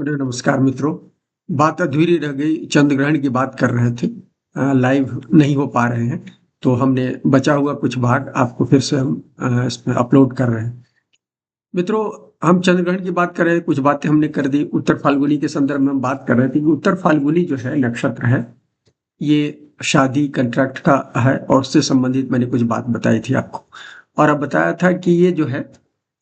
नमस्कार मित्रों। बात अधूरी रह गई, चंद्रग्रहण की बात कर रहे थे। लाइव नहीं हो पा रहे हैं, तो हमने बचा हुआ कुछ भाग आपको फिर से हम इसमें अपलोड कर रहे हैं। मित्रों, हम चंद्रग्रहण की बात कर रहे हैं, कुछ बातें हमने कर दी। उत्तर फाल्गुनी के संदर्भ में हम बात कर रहे थे कि उत्तर फाल्गुनी जो है नक्षत्र है, ये शादी कॉन्ट्रैक्ट का है और उससे संबंधित मैंने कुछ बात बताई थी आपको। और अब बताया था कि ये जो है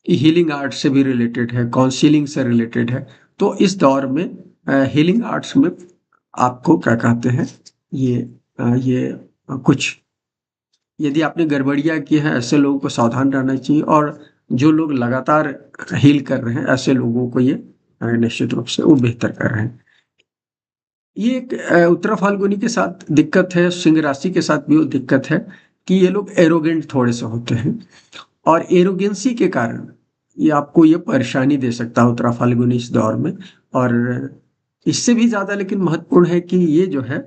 हीलिंग आर्ट से भी रिलेटेड है, काउंसलिंग से रिलेटेड है। तो इस दौर में हीलिंग आर्ट्स में आपको क्या कहते हैं, कुछ यदि आपने गड़बड़ियाँ की हैं, ऐसे लोगों को सावधान रहना चाहिए। और जो लोग लगातार हील कर रहे हैं, ऐसे लोगों को ये निश्चित रूप से वो बेहतर कर रहे हैं। ये एक उत्तरा फाल्गुनी के साथ दिक्कत है, सिंह राशि के साथ भी वो दिक्कत है कि ये लोग एरोगेंट थोड़े से होते हैं और एरोगेंसी के कारण ये आपको ये परेशानी दे सकता है उत्तरा फाल्गुनी इस दौर में। और इससे भी ज़्यादा लेकिन महत्वपूर्ण है कि ये जो है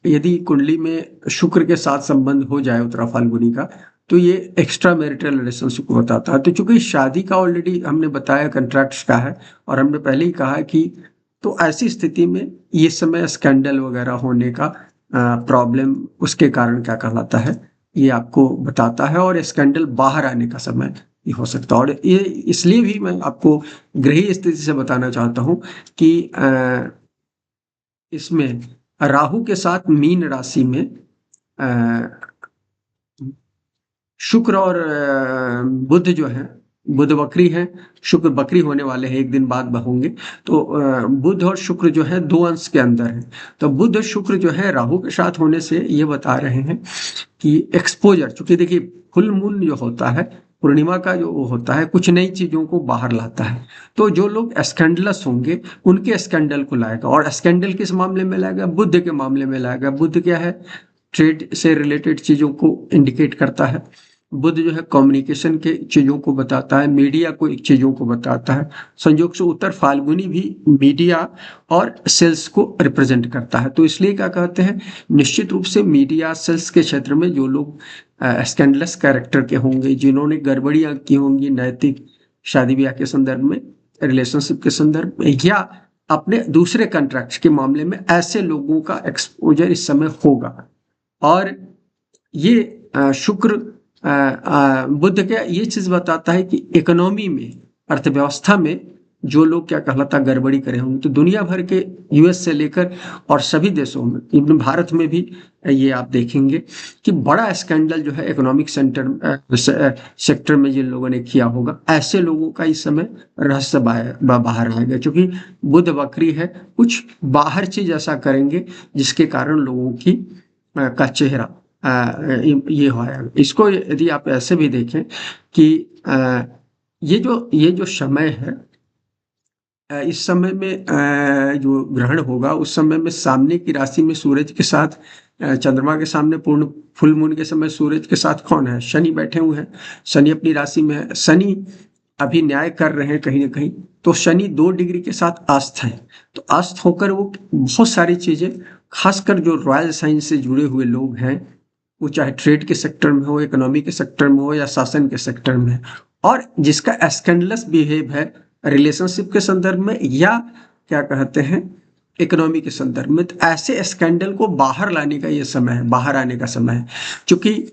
यदि कुंडली में शुक्र के साथ संबंध हो जाए उत्तरा फाल्गुनी का, तो ये एक्स्ट्रा मैरिटल रिलेशनशिप को बताता है। तो चूंकि शादी का ऑलरेडी हमने बताया कॉन्ट्रैक्ट्स का है, और हमने पहले ही कहा कि तो ऐसी स्थिति में ये समय स्कैंडल वगैरह होने का प्रॉब्लम उसके कारण क्या कहलाता है, ये आपको बताता है। और स्कैंडल बाहर आने का समय ये हो सकता है। और ये इसलिए भी मैं आपको ग्रही स्थिति से बताना चाहता हूँ कि इसमें राहु के साथ मीन राशि में शुक्र और बुध जो है, बुध वक्री है, शुक्र बकरी होने वाले हैं, एक दिन बाद होंगे। तो बुध और शुक्र जो है दो अंश के अंदर है। तो बुध और शुक्र जो है राहु के साथ होने से ये बता रहे हैं कि एक्सपोजर, चूंकि देखिए फुल मून जो होता है, पूर्णिमा का जो होता है, कुछ नई चीजों को बाहर लाता है। तो जो लोग स्कैंडलस होंगे उनके स्कैंडल को लाएगा। और स्कैंडल किस मामले में लाएगा? बुध के मामले में लाएगा। बुध क्या है? ट्रेड से रिलेटेड चीजों को इंडिकेट करता है। बुध जो है कम्युनिकेशन के चीजों को बताता है, मीडिया को एक चीजों को बताता है। संयोग से उत्तर फाल्गुनी भी मीडिया और सेल्स को रिप्रेजेंट करता है। तो इसलिए क्या कहते हैं, निश्चित रूप से मीडिया सेल्स के क्षेत्र में जो लोग स्कैंडलस कैरेक्टर के होंगे, जिन्होंने गड़बड़ियां की होंगी नैतिक शादी ब्याह के संदर्भ में, रिलेशनशिप के संदर्भ में, या अपने दूसरे कॉन्ट्रैक्ट के मामले में, ऐसे लोगों का एक्सपोजर इस समय होगा। और ये शुक्र बुध क्या ये चीज बताता है कि इकोनॉमी में, अर्थव्यवस्था में जो लोग क्या कहलाता गड़बड़ी करे होंगे। तो दुनिया भर के यूएस से लेकर और सभी देशों में, इवन भारत में भी ये आप देखेंगे कि बड़ा स्कैंडल जो है इकोनॉमिक सेक्टर में जिन लोगों ने किया होगा, ऐसे लोगों का इस समय रहस्य बाहर आएगा। क्योंकि बुध वक्री है, कुछ बाहर चीज ऐसा करेंगे जिसके कारण लोगों की का चेहरा ये हो। इसको यदि आप ऐसे भी देखें कि ये जो समय है, इस समय में जो ग्रहण होगा उस समय में सामने की राशि में सूरज के साथ चंद्रमा के सामने पूर्ण फुल मून के समय सूरज के साथ कौन है? शनि बैठे हुए हैं। शनि अपनी राशि में है। शनि अभी न्याय कर रहे हैं कहीं ना कहीं। तो शनि 2 डिग्री के साथ अस्त है। तो अस्त होकर वो बहुत सारी चीजें, खासकर जो रॉयल साइन से जुड़े हुए लोग हैं, वो चाहे ट्रेड के सेक्टर में हो, इकोनॉमी के सेक्टर में हो, या शासन के सेक्टर में, और जिसका स्कैंडलस बिहेव है रिलेशनशिप के संदर्भ में या क्या कहते हैं इकोनॉमी के संदर्भ में, तो ऐसे स्कैंडल को बाहर लाने का ये समय है, बाहर आने का समय है। क्योंकि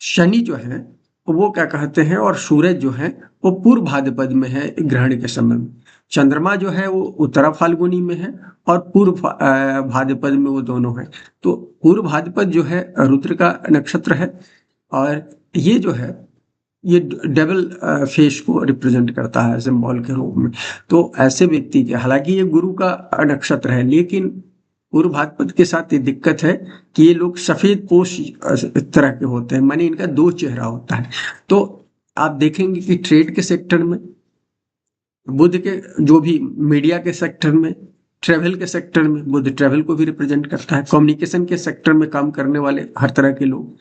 शनि जो है वो क्या कहते हैं, और सूरज जो है वो पूर्व भाद्रपद में है ग्रहण के समय में। चंद्रमा जो है वो उत्तरा फाल्गुनी में है और पूर्व भाद्रपद में, वो दोनों है। तो पूर्व भाद्रपद जो है रुद्र का नक्षत्र है, और ये जो है ये डबल फेस को रिप्रेजेंट करता है सिंबल के रूप में। तो ऐसे व्यक्ति के, हालांकि ये गुरु का नक्षत्र है, लेकिन पूर्व भाद्रपद के साथ ये दिक्कत है कि ये लोग सफेद पोष तरह के होते हैं, माने इनका दो चेहरा होता है। तो आप देखेंगे कि ट्रेड के सेक्टर में बुध के, जो भी मीडिया के सेक्टर में, ट्रेवल के सेक्टर में, बुध ट्रेवल को भी रिप्रेजेंट करता है। कम्युनिकेशन के सेक्टर में काम करने वाले हर तरह के लोग,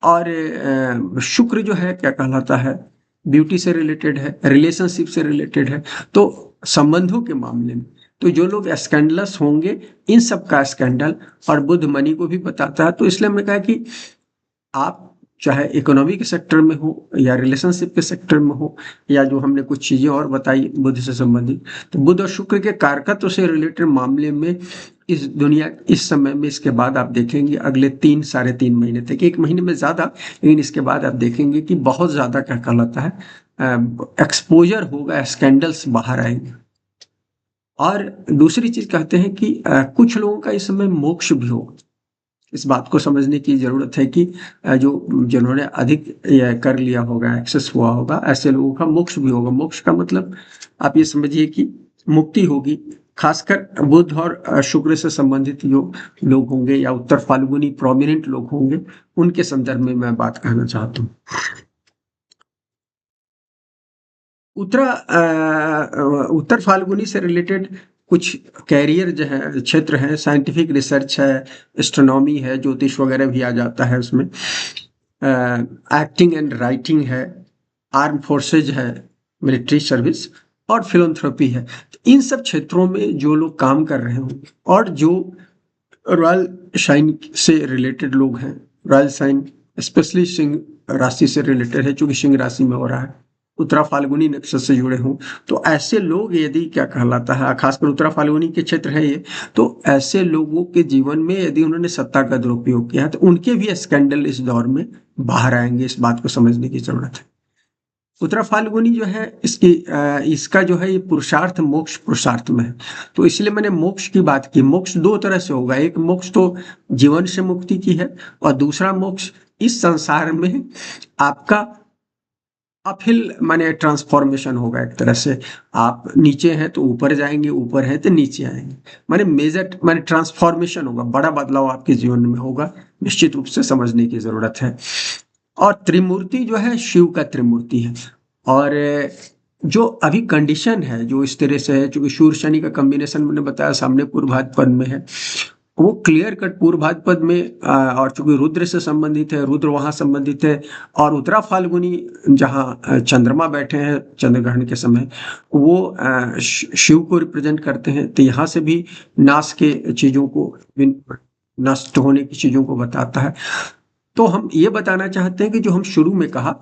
और शुक्र जो है क्या कहलाता है, ब्यूटी से रिलेटेड है, रिलेशनशिप से रिलेटेड है। तो संबंधों के मामले में तो जो लोग स्कैंडलस होंगे, इन सब का स्कैंडल, और बुध मनी को भी बताता है। तो इसलिए मैं कहा कि आप चाहे इकोनॉमी के सेक्टर में हो या रिलेशनशिप के सेक्टर में हो, या जो हमने कुछ चीज़ें और बताई बुध से संबंधित। तो बुध और शुक्र के कारकत्व से रिलेटेड मामले में इस समय में, इसके बाद आप देखेंगे अगले 3 साढ़े 3 महीने तक, 1 महीने में ज़्यादा, लेकिन इसके बाद आप देखेंगे कि बहुत ज़्यादा क्या कहलाता है, एक्सपोज़र होगा, स्कैंडल्स बाहर आएँगे। और दूसरी चीज़ कहते हैं कि कुछ लोगों का इस समय मोक्ष भी होगा। इस बात को समझने की ज़रूरत है कि जिन्होंने अधिक ये कर लिया होगा, एक्सेस हुआ होगा, ऐसे लोगों का मोक्ष भी होगा। मोक्ष का मतलब आप ये समझिए कि मुक्ति होगी। खासकर बुध और शुक्र से संबंधित जो लोग होंगे या उत्तर फाल्गुनी प्रोमिनेंट लोग होंगे, उनके संदर्भ में मैं बात कहना चाहता हूँ। उत्तर फाल्गुनी से रिलेटेड कुछ कैरियर जो है क्षेत्र हैं, साइंटिफिक रिसर्च है, एस्ट्रोनॉमी है, ज्योतिष वगैरह भी आ जाता है उसमें, एक्टिंग एंड राइटिंग है, आर्म फोर्सेज है, मिलिट्री सर्विस और फिलैंथ्रोपी है। तो इन सब क्षेत्रों में जो लोग काम कर रहे होंगे और जो रॉयल साइन से रिलेटेड लोग हैं, रॉयल साइन स्पेशली सिंह राशि से रिलेटेड है, चूंकि सिंह राशि में हो रहा है, उत्तरा फाल्गुनी नक्षत्र से जुड़े हों, तो ऐसे लोग यदि क्या कहलाता है, खासकर उत्तरा फाल्गुनी के क्षेत्र है ये, तो ऐसे लोगों के जीवन में यदि उन्होंने सत्ता का दुरुपयोग किया है तो उनके भी स्कैंडल इस दौर में बाहर आएंगे। इस बात को समझने की जरूरत है। उत्तरा फाल्गुनी जो है इसका जो है ये पुरुषार्थ मोक्ष पुरुषार्थ में है, तो इसलिए मैंने मोक्ष की बात की। मोक्ष दो तरह से होगा, एक मोक्ष तो जीवन से मुक्ति की है और दूसरा मोक्ष इस संसार में आपका अपहिल माने ट्रांसफॉर्मेशन होगा। एक तरह से आप नीचे हैं तो ऊपर जाएंगे, ऊपर हैं तो नीचे आएंगे, माने मेजर माने ट्रांसफॉर्मेशन होगा, बड़ा बदलाव आपके जीवन में होगा, निश्चित रूप से समझने की जरूरत है। और त्रिमूर्ति जो है शिव का त्रिमूर्ति है। और जो अभी कंडीशन है जो इस तरह से है, चूंकि सूर्य शनि का कॉम्बिनेशन मैंने बताया सामने पूर्व भाद्र पद में है, वो क्लियर कट पूर्व भाद्र पद में और चूंकि रुद्र से संबंधित है, रुद्र वहां संबंधित है, और उत्तरा फाल्गुनी जहां चंद्रमा बैठे हैं चंद्र ग्रहण के समय, वो शिव को रिप्रेजेंट करते हैं। तो यहाँ से भी नाश के चीजों को, नष्ट होने की चीजों को बताता है। तो हम ये बताना चाहते हैं कि जो हम शुरू में कहा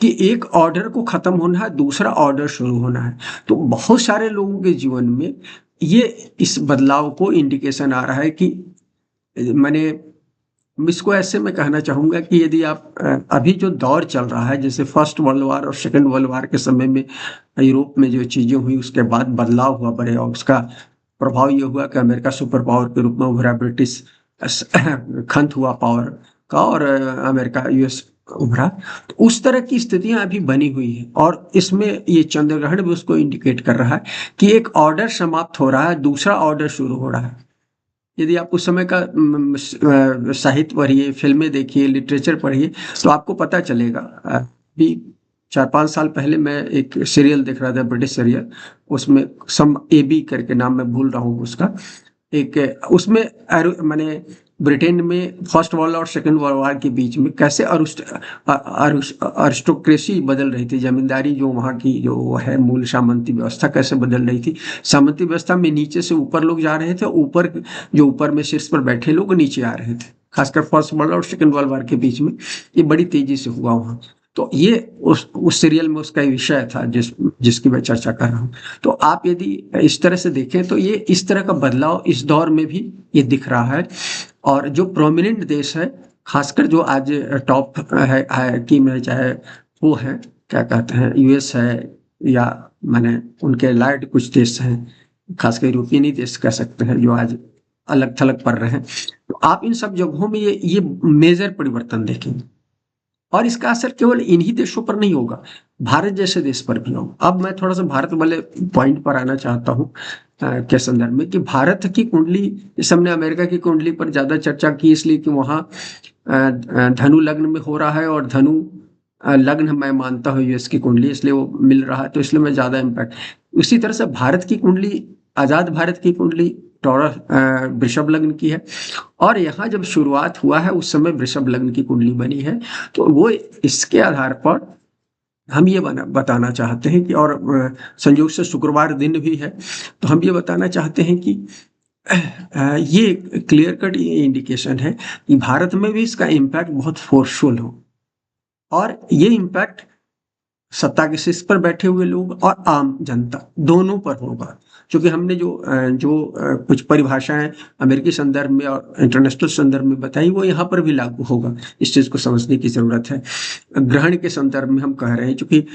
कि एक ऑर्डर को खत्म होना है, दूसरा ऑर्डर शुरू होना है, तो बहुत सारे लोगों के जीवन में ये इस बदलाव को इंडिकेशन आ रहा है कि मैंने इसको ऐसे में कहना चाहूंगा कि यदि आप अभी जो दौर चल रहा है, जैसे फर्स्ट वर्ल्ड वार और सेकेंड वर्ल्ड वार के समय में यूरोप में जो चीजें हुई, उसके बाद बदलाव हुआ बड़े, और उसका प्रभाव ये हुआ कि अमेरिका सुपर पावर के रूप में उभरा, ब्रिटिश खंत हुआ पावर का, और अमेरिका यूएस उभरा। तो उस तरह की स्थितियां अभी बनी हुई है, और इसमें ये चंद्र ग्रहण भी उसको इंडिकेट कर रहा है कि एक ऑर्डर समाप्त हो रहा है, दूसरा ऑर्डर शुरू हो रहा है। यदि आप उस समय का साहित्य पढ़िए, फिल्में देखिए, लिटरेचर पढ़िए, तो आपको पता चलेगा। अभी 4-5 साल पहले मैं एक सीरियल देख रहा था, ब्रिटिश सीरियल, उसमें सम एबी करके नाम, मैं भूल रहा हूँ उसका, एक उसमें माने ब्रिटेन में फर्स्ट वर्ल्ड और सेकेंड वर्ल्ड वार के बीच में कैसे अरिस्टोक्रेसी बदल रही थी, जमींदारी जो वहाँ की जो है मूल सामंती व्यवस्था कैसे बदल रही थी। सामंती व्यवस्था में नीचे से ऊपर लोग जा रहे थे, ऊपर जो ऊपर में शीर्ष पर बैठे लोग नीचे आ रहे थे, खासकर फर्स्ट वर्ल्ड और सेकेंड वर्ल्ड वार के बीच में ये बड़ी तेजी से हुआ वहाँ। तो ये उस सीरियल में उसका विषय था जिसकी मैं चर्चा कर रहा हूँ। तो आप यदि इस तरह से देखें तो ये इस तरह का बदलाव इस दौर में भी ये दिख रहा है। और जो प्रोमिनेंट देश है, खासकर जो आज टॉप है कि में, चाहे वो है क्या कहते हैं यूएस है, या माने उनके लाइट कुछ देश हैं, खासकर यूरोपियन ही देश कह सकते हैं, जो आज अलग थलग पड़ रहे हैं, तो आप इन सब जगहों में ये मेजर परिवर्तन देखेंगे। और इसका असर केवल इन्हीं देशों पर नहीं होगा, भारत जैसे देश पर भी होगा। अब मैं थोड़ा सा भारत वाले पॉइंट पर आना चाहता हूँ के संदर्भ में, कि भारत की कुंडली, जैसे हमने अमेरिका की कुंडली पर ज्यादा चर्चा की इसलिए कि वहाँ धनु लग्न में हो रहा है, और धनु लग्न मैं मानता हूँ यूएस की कुंडली, इसलिए वो मिल रहा है, तो इसलिए मैं ज्यादा इम्पैक्ट। उसी तरह से भारत की कुंडली, आजाद भारत की कुंडली टॉरस वृषभ लग्न की है, और यहाँ जब शुरुआत हुआ है उस समय वृषभ लग्न की कुंडली बनी है। तो वो इसके आधार पर हम ये बताना चाहते हैं कि, और संयोग से शुक्रवार दिन भी है, तो हम ये बताना चाहते हैं कि ये क्लियर कट ये इंडिकेशन है कि भारत में भी इसका इम्पैक्ट बहुत फोर्सफुल हो। और ये इम्पैक्ट सत्ता के शीर्ष पर बैठे हुए लोग और आम जनता दोनों पर होगा। क्योंकि हमने कुछ परिभाषाएं अमेरिकी संदर्भ में और इंटरनेशनल संदर्भ में बताई, वो यहाँ पर भी लागू होगा। इस चीज़ को समझने की ज़रूरत है। ग्रहण के संदर्भ में हम कह रहे हैं, चूंकि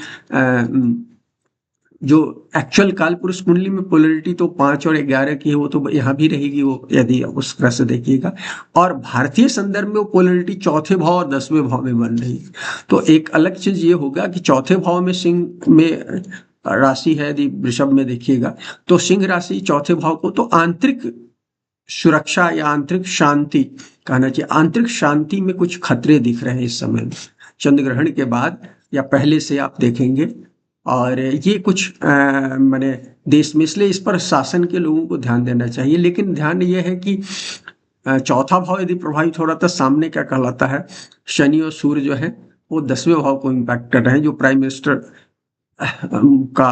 जो एक्चुअल कालपुरुष कुंडली में पोलैरिटी तो 5 और 11 की है, वो तो यहाँ भी रहेगी, वो यदि आप उस तरह से देखिएगा। और भारतीय संदर्भ में वो पोलैरिटी चौथे भाव और 10वें भाव में बन रही है। तो एक अलग चीज ये होगा कि चौथे भाव में सिंह में राशि है, यदि वृषभ में देखिएगा तो सिंह राशि चौथे भाव को तो आंतरिक सुरक्षा या आंतरिक शांति कहना चाहिए। आंतरिक शांति में कुछ खतरे दिख रहे हैं इस समय चंद्र ग्रहण के बाद या पहले से आप देखेंगे। और ये कुछ माने देश में, इसलिए इस पर शासन के लोगों को ध्यान देना चाहिए। लेकिन ध्यान ये है कि चौथा भाव यदि प्रभावित हो रहा था, सामने क्या कहलाता है, शनि और सूर्य जो है वो 10वें भाव को इम्पैक्ट कर रहे हैं, जो प्राइम मिनिस्टर का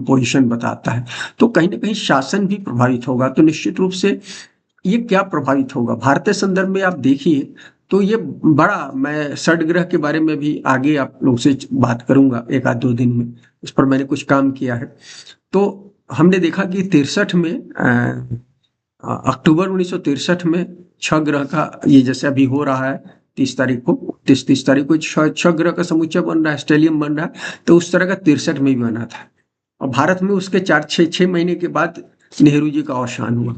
पोजीशन बताता है। तो कहीं ना कहीं शासन भी प्रभावित होगा। तो निश्चित रूप से ये क्या प्रभावित होगा भारतीय संदर्भ में आप देखिए तो ये बड़ा, मैं षड ग्रह के बारे में भी आगे आप लोग से बात करूंगा एक आध 2 दिन में, उस पर मैंने कुछ काम किया है। तो हमने देखा कि 63 में अक्टूबर 1963 में 6 ग्रह का, ये जैसे अभी हो रहा है 30 तारीख को, 30 तारीख को 6 ग्रह का समुच्चय बन रहा है, स्टेलियम बन रहा है। तो उस तरह का 63 में भी बना था। और भारत में उसके 6 महीने के बाद नेहरू जी का अवसान हुआ,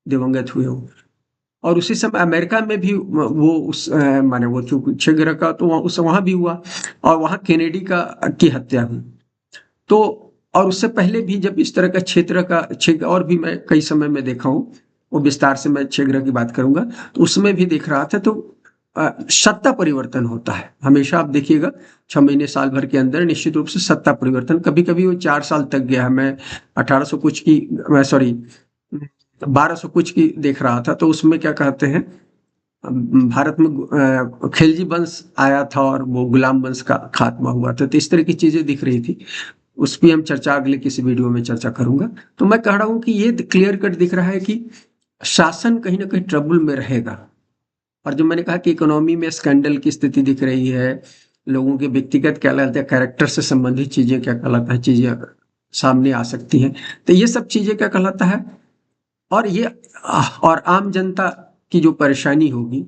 दिवंगत हुए वो। और उसी समय अमेरिका में भी वो उस माने वो 6 ग्रह का तो वहां भी हुआ, और वहां केनेडी की हत्या हुई। तो और उससे पहले भी जब इस तरह का क्षेत्र का और भी मैं कई समय में देखा हूँ, वो विस्तार से मैं 6 ग्रह की बात करूंगा, तो उसमें भी देख रहा था। तो सत्ता परिवर्तन होता है हमेशा, आप देखिएगा 6 महीने साल भर के अंदर निश्चित रूप से सत्ता परिवर्तन, कभी कभी वो 4 साल तक गया है। मैं 1800 कुछ की, सॉरी 1200 कुछ की देख रहा था। तो उसमें क्या कहते हैं, भारत में खिलजी वंश आया था और वो गुलाम वंश का खात्मा हुआ था। तो इस तरह की चीजें दिख रही थी, उस पर हम चर्चा अगले किसी वीडियो में चर्चा करूंगा। तो मैं कह रहा हूं कि ये क्लियर कट दिख रहा है कि शासन कहीं ना कहीं ट्रबल में रहेगा। और जो मैंने कहा कि इकोनॉमी में स्कैंडल की स्थिति दिख रही है, लोगों के व्यक्तिगत क्या कहलाता है, कैरेक्टर से संबंधित चीजें क्या कहलाता है, चीजें सामने आ सकती हैं। तो ये सब चीजें क्या कहलाता है, और ये और आम जनता की जो परेशानी होगी।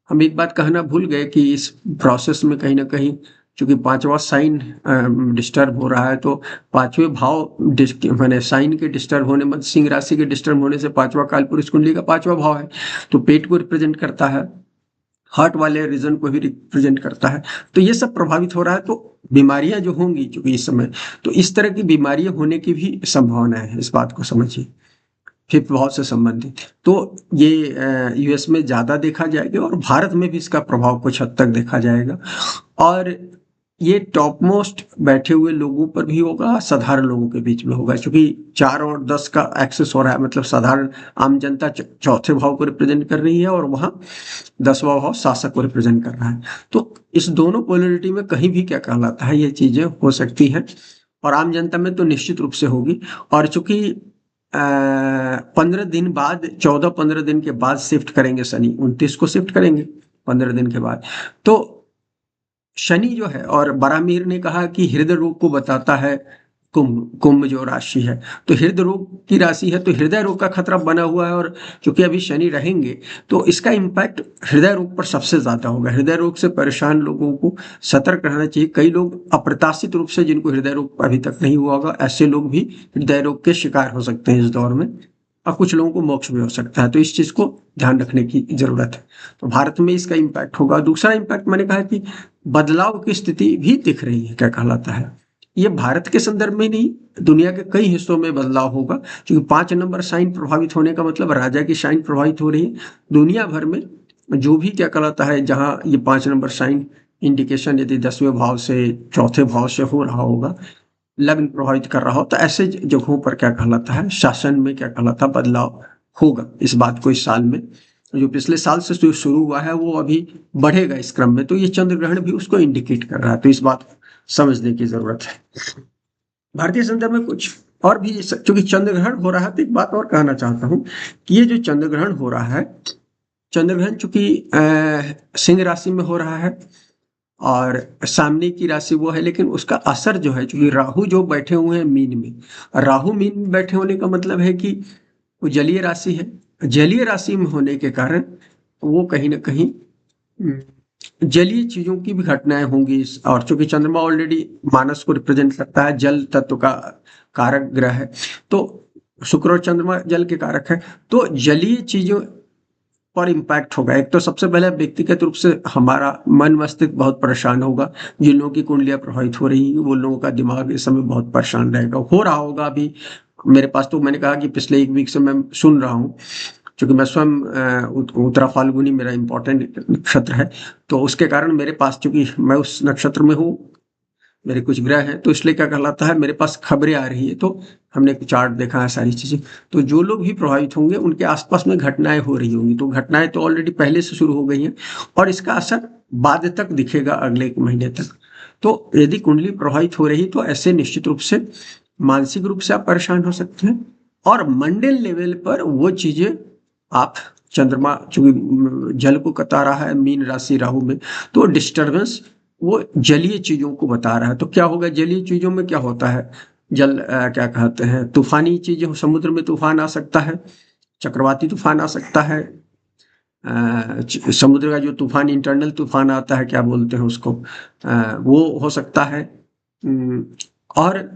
हम एक बात कहना भूल गए कि इस प्रोसेस में कहीं ना कहीं चूंकि 5वां साइन डिस्टर्ब हो रहा है, तो 5वें भाव माने साइन के डिस्टर्ब होने, मतलब सिंह राशि के डिस्टर्ब होने से 5वां कालपुरुष कुंडली का 5वां भाव है, तो पेट को रिप्रेजेंट करता है, हार्ट वाले रीजन को भी रिप्रेजेंट करता है। तो ये सब प्रभावित हो रहा है। तो बीमारियां जो होंगी चूंकि इस समय, तो इस तरह की बीमारियां होने की भी संभावना है, इस बात को समझिए। 5th भाव से संबंधित, तो ये यूएस में ज्यादा देखा जाएगा और भारत में भी इसका प्रभाव कुछ हद तक देखा जाएगा। और ये टॉप मोस्ट बैठे हुए लोगों पर भी होगा, साधारण लोगों के बीच में होगा, क्योंकि 4 और 10 का एक्सेस हो रहा है। मतलब साधारण आम जनता चौथे भाव को रिप्रेजेंट कर रही है और वहां 10वां भाव शासक को रिप्रेजेंट कर रहा है। तो इस दोनों पोलरिटी में कहीं भी क्या कहलाता है, ये चीजें हो सकती है। और आम जनता में तो निश्चित रूप से होगी। और चूंकि 15 दिन बाद, 14-15 दिन के बाद शिफ्ट करेंगे, शनि 29 को शिफ्ट करेंगे 15 दिन के बाद। तो शनि जो है, और बरामीर ने कहा कि हृदय रोग को बताता है कुंभ जो राशि है, तो हृदय रोग की राशि है, तो हृदय रोग का खतरा बना हुआ है। और क्योंकि अभी शनि रहेंगे तो इसका इम्पैक्ट हृदय रोग पर सबसे ज्यादा होगा। हृदय रोग से परेशान लोगों को सतर्क रहना चाहिए। कई लोग अप्रत्याशित रूप से, जिनको हृदय रोग अभी तक नहीं हुआ होगा, ऐसे लोग भी हृदय रोग के शिकार हो सकते हैं इस दौर में, और कुछ लोगों को मोक्ष भी हो सकता है। तो इस चीज को ध्यान रखने की जरूरत है। तो भारत में इसका इम्पैक्ट होगा। दूसरा इम्पैक्ट मैंने कहा कि बदलाव की स्थिति भी दिख रही है, क्या कहलाता है, ये भारत के संदर्भ में नहीं, दुनिया के कई हिस्सों में बदलाव होगा। क्योंकि 5 नंबर साइन प्रभावित होने का मतलब राजा की साइन प्रभावित हो रही है। दुनिया भर में जो भी क्या कहलाता है, जहां ये 5 नंबर साइन इंडिकेशन यदि 10वें भाव से, चौथे भाव से हो रहा होगा, लग्न प्रभावित कर रहा हो, तो ऐसे जगहों पर क्या कहलाता है, शासन में क्या कहलाता है, बदलाव होगा। इस बात को इस साल में, जो पिछले साल से जो शुरू हुआ है वो अभी बढ़ेगा इस क्रम में। तो ये चंद्र ग्रहण भी उसको इंडिकेट कर रहा है। तो इस बात को समझने की जरूरत है। भारतीय संदर्भ में कुछ और भी, क्योंकि चंद्र ग्रहण हो रहा है, तो एक बात और कहना चाहता हूं कि ये जो चंद्र ग्रहण हो रहा है, चंद्र ग्रहण चूंकि सिंह राशि में हो रहा है, और सामने की राशि वो है, लेकिन उसका असर जो है, चूंकि राहु जो बैठे हुए हैं मीन में, राहु मीन में बैठे होने का मतलब है कि वो जलीय राशि है। जलीय राशि में होने के कारण वो कहीं ना कहीं जलीय चीजों की भी घटनाएं होंगी। और चूंकि चंद्रमा ऑलरेडी मानस को रिप्रेजेंट करता है, जल तत्व का कारक ग्रह है, तो शुक्र और चंद्रमा जल के कारक है, तो जलीय चीजों पर इम्पैक्ट होगा। एक तो सबसे पहले व्यक्तिगत रूप से हमारा मन मस्तिष्क बहुत परेशान होगा। जिन लोगों की कुंडलियां प्रभावित हो रही हैं वो लोगों का दिमाग इस समय बहुत परेशान रहेगा, हो रहा होगा अभी मेरे पास। तो मैंने कहा कि पिछले एक वीक से मैं सुन रहा हूँ, क्योंकि मैं स्वयं उत्तरा फाल्गुनी मेरा इंपॉर्टेंट नक्षत्र है, तो उसके कारण मेरे पास, चूंकि मैं उस नक्षत्र में हूँ, मेरे कुछ ग्रह हैं, तो इसलिए क्या कहलाता है, मेरे पास खबरें आ रही है, तो हमने चार्ट देखा है, सारी चीजें। तो जो लोग भी प्रभावित होंगे उनके आसपास में घटनाएं हो रही होंगी, तो घटनाएं तो ऑलरेडी पहले से शुरू हो गई हैं और इसका असर बाद तक दिखेगा, अगले एक महीने तक। तो यदि कुंडली प्रभावित हो रही तो ऐसे निश्चित रूप से मानसिक रूप से आप परेशान हो सकते हैं, और मंडल लेवल पर वो चीजें आप, चंद्रमा चूंकि जल को कता रहा है मीन राशि राहु में, तो डिस्टरबेंस वो जलीय चीजों को बता रहा है। तो क्या होगा, जलीय चीजों में क्या होता है, जल क्या कहते हैं, तूफानी चीजें, समुद्र में तूफान आ सकता है, चक्रवाती तूफान आ सकता है, समुद्र का जो तूफान, इंटरनल तूफान आता है, क्या बोलते हैं उसको, वो हो सकता है। और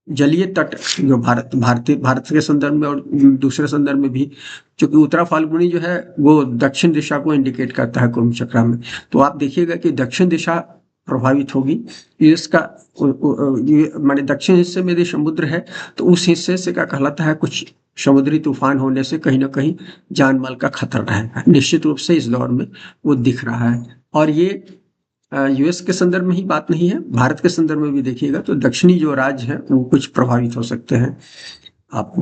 जलीय तट जो भारत के संदर्भ में और दूसरे संदर्भ में भी, क्योंकि उत्तरा फाल्गुनी जो है वो दक्षिण दिशा को इंडिकेट करता है कुंभ चक्र में, तो आप देखिएगा कि दक्षिण दिशा प्रभावित होगी। इसका माने दक्षिण हिस्से में यदि समुद्र है तो उस हिस्से से क्या कहलाता है, कुछ समुद्री तूफान होने से कहीं ना कहीं जान माल का खतरा रहेगा, निश्चित रूप से इस दौर में वो दिख रहा है। और ये यूएस के संदर्भ में ही बात नहीं है, भारत के संदर्भ में भी देखिएगा तो दक्षिणी जो राज्य हैं वो कुछ प्रभावित हो सकते हैं। आप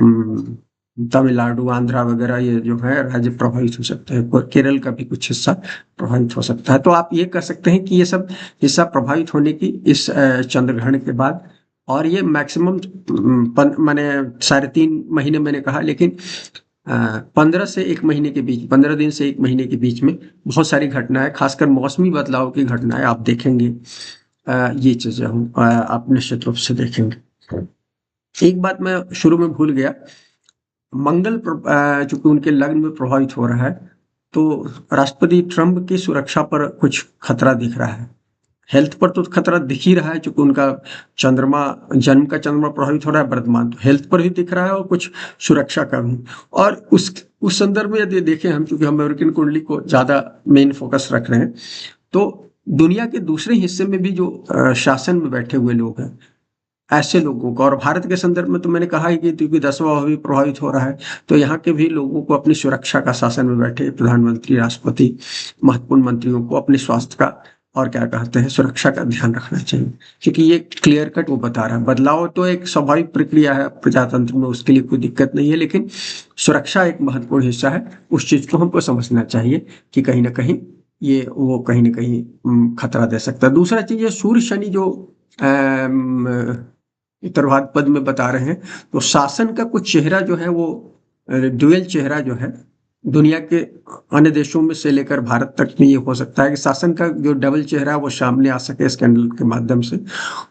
तमिलनाडु, आंध्रा वगैरह ये जो है राज्य प्रभावित हो सकते हैं, और केरल का भी कुछ हिस्सा प्रभावित हो सकता है। तो आप ये कर सकते हैं कि ये सब हिस्सा प्रभावित होने की इस चंद्र ग्रहण के बाद, और ये मैक्सिमम माने 3.5 महीने मैंने कहा, लेकिन 15 से 1 महीने के बीच, 15 दिन से 1 महीने के बीच में बहुत सारी घटनाएं, खासकर मौसमी बदलाव की घटनाएं आप देखेंगे। ये चीजें आप निश्चित रूप से देखेंगे। एक बात मैं शुरू में भूल गया, मंगल चूंकि उनके लग्न में प्रभावित हो रहा है, तो राष्ट्रपति ट्रंप की सुरक्षा पर कुछ खतरा दिख रहा है। हेल्थ पर तो खतरा दिख ही रहा है, चूंकि उनका चंद्रमा, जन्म का चंद्रमा प्रभावित हो रहा है वर्तमान, तो हेल्थ पर भी दिख रहा है और कुछ सुरक्षा का भी। और उस संदर्भ में यदि देखें हम, चूंकि हम अमेरिकन कुंडली को ज्यादा मेन फोकस रख रहे हैं, तो दुनिया के दूसरे हिस्से में भी जो शासन में बैठे हुए लोग हैं, ऐसे लोगों को, और भारत के संदर्भ में तो मैंने कहा ही कि क्योंकि 10वां भाव भी प्रभावित हो रहा है, तो यहाँ के भी लोगों को अपनी सुरक्षा का, शासन में बैठे प्रधानमंत्री, राष्ट्रपति, महत्वपूर्ण मंत्रियों को अपने स्वास्थ्य का और क्या कहते हैं सुरक्षा का ध्यान रखना चाहिए, क्योंकि ये क्लियर कट वो बता रहा है। बदलाव तो एक स्वाभाविक प्रक्रिया है प्रजातंत्र में, उसके लिए कोई दिक्कत नहीं है, लेकिन सुरक्षा एक महत्वपूर्ण हिस्सा है, उस चीज को हमको समझना चाहिए कि कहीं ना कहीं ये वो कहीं ना कहीं खतरा दे सकता है। दूसरा चीज है सूर्य शनि जो उत्तरभाग पद में बता रहे हैं, तो शासन का कुछ चेहरा जो है वो ड्यूअल चेहरा जो है, दुनिया के अन्य देशों में से लेकर भारत तक में ये हो सकता है कि शासन का जो डबल चेहरा है वो सामने आ सके स्कैंडल के माध्यम से,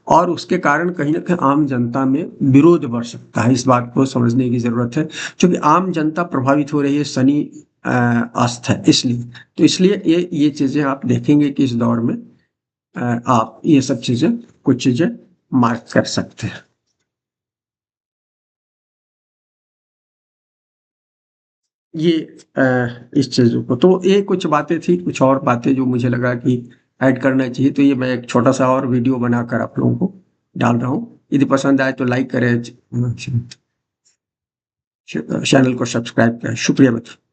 और उसके कारण कहीं ना कहीं आम जनता में विरोध बढ़ सकता है। इस बात को समझने की जरूरत है, क्योंकि आम जनता प्रभावित हो रही है शनि अस्त है, इसलिए तो इसलिए ये चीजें आप देखेंगे कि इस दौर में आप ये सब चीजें, कुछ चीजें मार्क कर सकते हैं। ये इस चीजों को, तो ये कुछ बातें थी, कुछ और बातें जो मुझे लगा कि ऐड करना चाहिए, तो ये मैं एक छोटा सा और वीडियो बनाकर आप लोगों को डाल रहा हूँ। यदि पसंद आए तो लाइक करें, चैनल को सब्सक्राइब करें। शुक्रिया बच्चों।